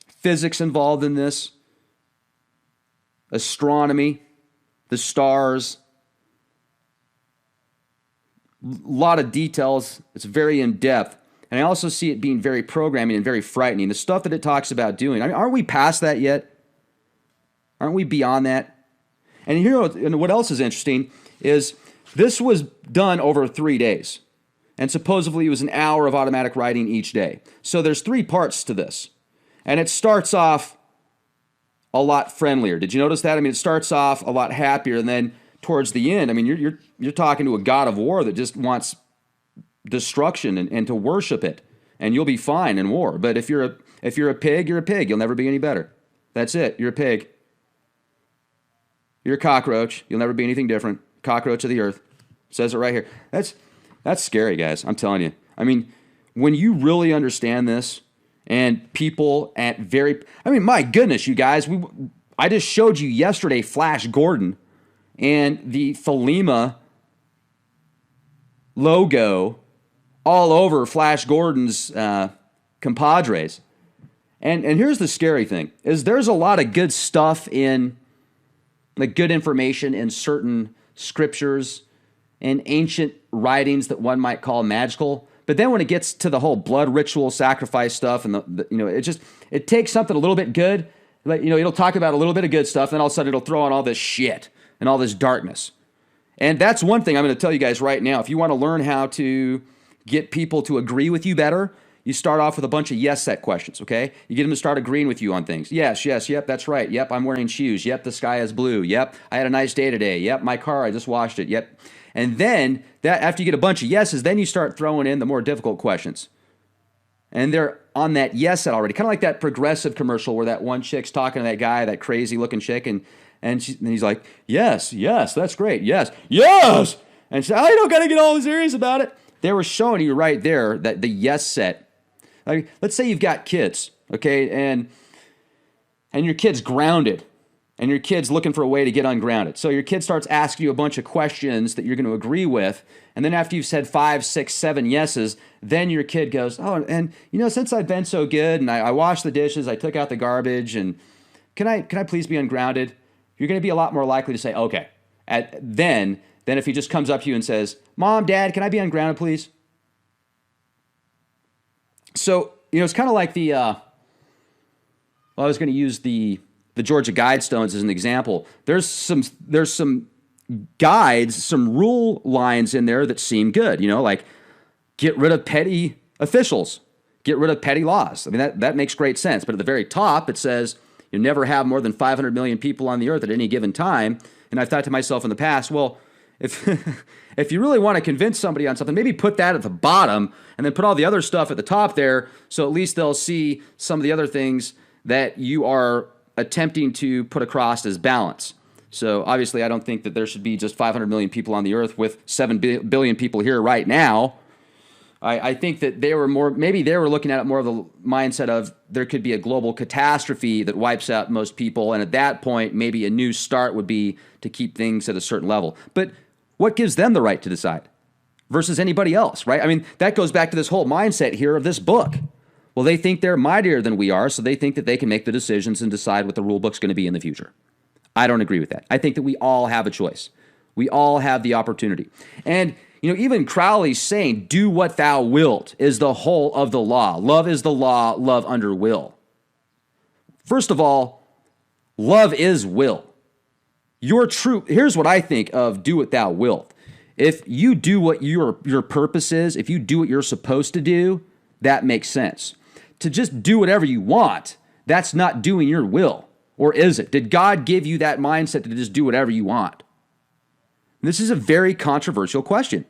physics involved in this, astronomy, the stars, a lot of details. It's very in-depth. And I also see it being very programming and very frightening. The stuff that it talks about doing. I mean, aren't we past that yet? Aren't we beyond that? And here, and what else is interesting is this was done over 3 days. And supposedly it was an hour of automatic writing each day. So there's 3 parts to this. And it starts off a lot friendlier. Did you notice that? I mean, it starts off a lot happier, and then towards the end, I mean, you're talking to a god of war that just wants destruction and to worship it, and you'll be fine in war. But if you're a pig, you're a pig. You'll never be any better. That's it. You're a pig. You're a cockroach. You'll never be anything different. Cockroach of the earth. It says it right here. That's scary, guys. I'm telling you. I mean, when you really understand this, and people my goodness, you guys, I just showed you yesterday Flash Gordon and the Thelema logo all over Flash Gordon's compadres. And here's the scary thing, is there's a lot of good stuff in, like good information in certain scriptures and ancient writings that one might call magical. But then when it gets to the whole blood ritual sacrifice stuff and it takes something a little bit good, like, it'll talk about a little bit of good stuff, and then all of a sudden it'll throw on all this shit and all this darkness. And that's one thing I'm going to tell you guys right now. If you want to learn how to get people to agree with you better, you start off with a bunch of yes set questions, okay? You get them to start agreeing with you on things. Yes, yes, yep, that's right. Yep, I'm wearing shoes. Yep, the sky is blue. Yep, I had a nice day today. Yep, my car, I just washed it. Yep. And then, that after you get a bunch of yeses, then you start throwing in the more difficult questions. And they're on that yes set already. Kind of like that Progressive commercial where that one chick's talking to that guy, that crazy looking chick, and he's like, yes, yes, that's great. Yes, yes. And she's like, oh, you don't got to get all serious about it. They were showing you right there that the yes set. Like, let's say you've got kids, okay, and your kid's grounded, and your kid's looking for a way to get ungrounded. So your kid starts asking you a bunch of questions that you're going to agree with, and then after you've said 5, 6, 7 yeses, then your kid goes, oh, and since I've been so good, and I washed the dishes, I took out the garbage, and can I please be ungrounded? You're going to be a lot more likely to say, okay. Then if he just comes up to you and says, Mom, Dad, can I be ungrounded, please? So, it's kind of like I was going to use the Georgia Guidestones as an example. There's some guides, some rule lines in there that seem good, like get rid of petty officials, get rid of petty laws. I mean, that makes great sense. But at the very top, it says you never have more than 500 million people on the earth at any given time. And I've thought to myself in the past, well, if you really want to convince somebody on something, maybe put that at the bottom and then put all the other stuff at the top there, so at least they'll see some of the other things that you are attempting to put across as balance. So obviously I don't think that there should be just 500 million people on the earth with 7 billion people here right now. I think that maybe they were looking at it more of the mindset of there could be a global catastrophe that wipes out most people, and at that point, maybe a new start would be to keep things at a certain level. But what gives them the right to decide versus anybody else, right? I mean, that goes back to this whole mindset here of this book. Well, they think they're mightier than we are, so they think that they can make the decisions and decide what the rule book's going to be in the future. I don't agree with that. I think that we all have a choice. We all have the opportunity. And even Crowley's saying, do what thou wilt is the whole of the law. Love is the law, love under will. First of all, love is will. Here's what I think of do what thou wilt. If you do what your purpose is, if you do what you're supposed to do, that makes sense. To just do whatever you want, that's not doing your will. Or is it? Did God give you that mindset to just do whatever you want? This is a very controversial question.